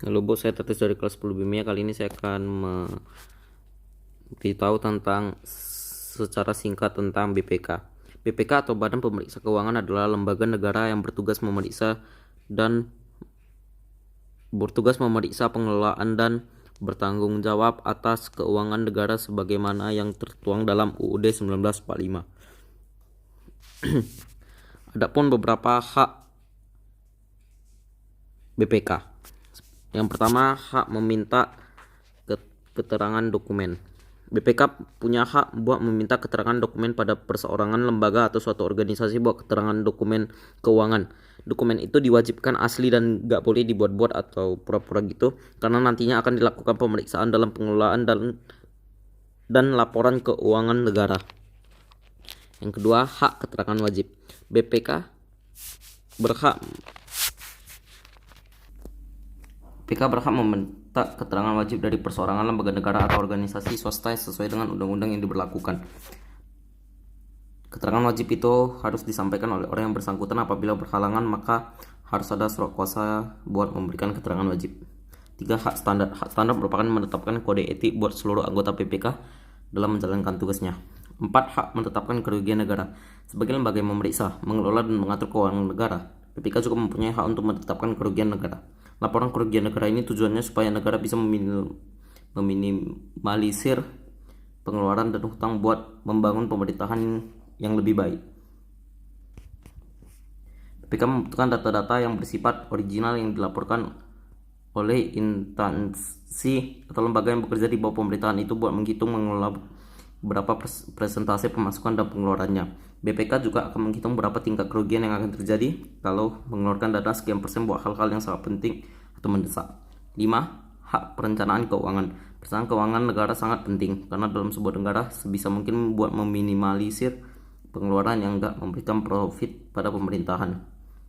Halo bos, saya Tetis dari kelas 10 Bimia. Kali ini saya akan memberitahu tentang secara singkat tentang BPK. BPK atau Badan Pemeriksa Keuangan adalah lembaga negara yang bertugas memeriksa pengelolaan dan bertanggung jawab atas keuangan negara sebagaimana yang tertuang dalam UUD 1945. Adapun beberapa hak BPK. Yang pertama, hak meminta keterangan dokumen. BPK punya hak buat meminta keterangan dokumen pada perseorangan, lembaga, atau suatu organisasi buat keterangan dokumen keuangan. Dokumen itu diwajibkan asli dan gak boleh dibuat-buat atau pura-pura gitu, karena nantinya akan dilakukan pemeriksaan dalam pengelolaan dan laporan keuangan negara. Yang kedua, hak keterangan wajib. BPK berhak meminta keterangan wajib dari perseorangan, lembaga negara, atau organisasi swasta sesuai dengan undang-undang yang diberlakukan. Keterangan wajib itu harus disampaikan oleh orang yang bersangkutan. Apabila berhalangan, maka harus ada surat kuasa buat memberikan keterangan wajib. 3. Hak standar. Hak standar merupakan menetapkan kode etik buat seluruh anggota BPK dalam menjalankan tugasnya. 4. Hak menetapkan kerugian negara. Sebagai lembaga yang memeriksa, mengelola, dan mengatur keuangan negara, BPK juga mempunyai hak untuk menetapkan kerugian negara. Laporan kerugian negara ini tujuannya supaya negara bisa meminimalisir pengeluaran dan hutang buat membangun pemerintahan yang lebih baik. BPK membutuhkan data-data yang bersifat original yang dilaporkan oleh instansi atau lembaga yang bekerja di bawah pemerintahan itu buat menghitung, mengelola berapa presentase pemasukan dan pengeluarannya. BPK juga akan menghitung berapa tingkat kerugian yang akan terjadi kalau mengeluarkan dana sekian persen buat hal-hal yang sangat penting atau mendesak. 5. Hak perencanaan keuangan. Perencanaan keuangan negara sangat penting karena dalam sebuah negara sebisa mungkin membuat meminimalisir pengeluaran yang tidak memberikan profit pada pemerintahan.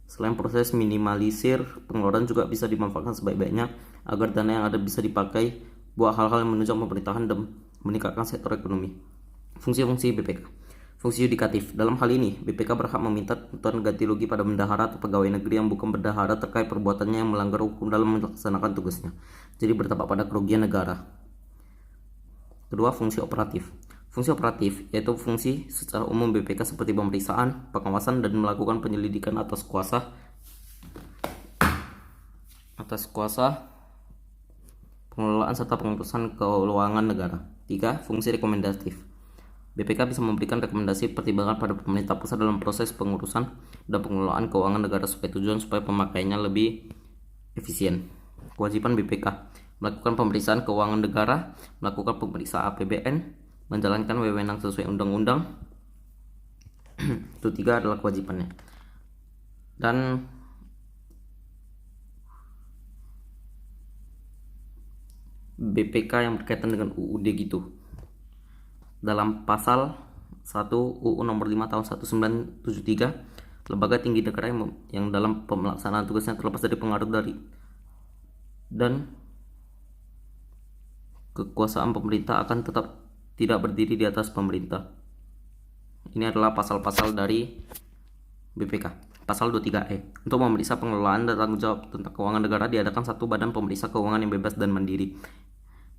Selain proses minimalisir, pengeluaran juga bisa dimanfaatkan sebaik-baiknya agar dana yang ada bisa dipakai buat hal-hal yang menunjang pemerintahan dan meningkatkan sektor ekonomi. Fungsi-fungsi BPK. Fungsi yudikatif. Dalam hal ini, BPK berhak meminta tuntutan ganti rugi pada bendahara atau pegawai negeri yang bukan bendahara terkait perbuatannya yang melanggar hukum dalam melaksanakan tugasnya. Jadi berdampak pada kerugian negara. Kedua, fungsi operatif. Fungsi operatif yaitu fungsi secara umum BPK seperti pemeriksaan, pengawasan, dan melakukan penyelidikan atas kuasa pengelolaan serta pengurusan keuangan negara. 3. Fungsi rekomendatif. BPK bisa memberikan rekomendasi pertimbangan pada pemerintah pusat dalam proses pengurusan dan pengelolaan keuangan negara supaya pemakaiannya lebih efisien. Kewajiban BPK: melakukan pemeriksaan keuangan negara, melakukan pemeriksaan APBN, menjalankan wewenang sesuai undang-undang. Itu 3 adalah kewajibannya. Dan BPK yang berkaitan dengan UUD gitu. Dalam pasal 1 UU nomor 5 tahun 1973, lembaga tinggi negara yang dalam pelaksanaan tugasnya terlepas dari pengaruh dari dan kekuasaan pemerintah akan tetap tidak berdiri di atas pemerintah. Ini adalah pasal-pasal dari BPK. Pasal 23E. Untuk memeriksa pengelolaan dan tanggung jawab tentang keuangan negara diadakan satu badan pemeriksa keuangan yang bebas dan mandiri.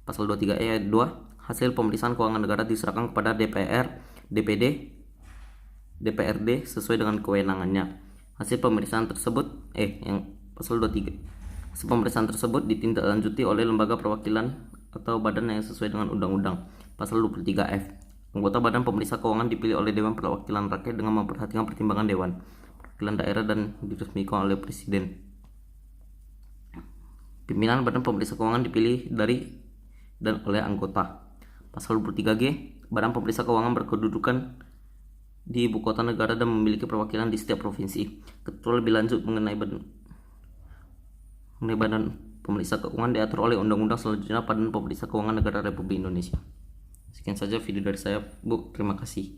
Pasal 23E ayat 2. Hasil pemeriksaan keuangan negara diserahkan kepada DPR, DPD, DPRD sesuai dengan kewenangannya. Hasil pemeriksaan tersebut pasal 23. Hasil pemeriksaan tersebut ditindaklanjuti oleh lembaga perwakilan atau badan yang sesuai dengan undang-undang. Pasal 23F. Anggota badan pemeriksa keuangan dipilih oleh Dewan Perwakilan Rakyat dengan memperhatikan pertimbangan Dewan Perwakilan Daerah dan diresmikan oleh Presiden. Pimpinan badan pemeriksa keuangan dipilih dari dan oleh anggota. Pasal 23G. Badan pemeriksa keuangan berkedudukan di ibu kota negara dan memiliki perwakilan di setiap provinsi. Ketentuan lebih lanjut mengenai badan pemeriksa keuangan diatur oleh undang-undang selanjutnya Badan Pemeriksa Keuangan Negara Republik Indonesia. Sekian saja video dari saya, Bu. Terima kasih.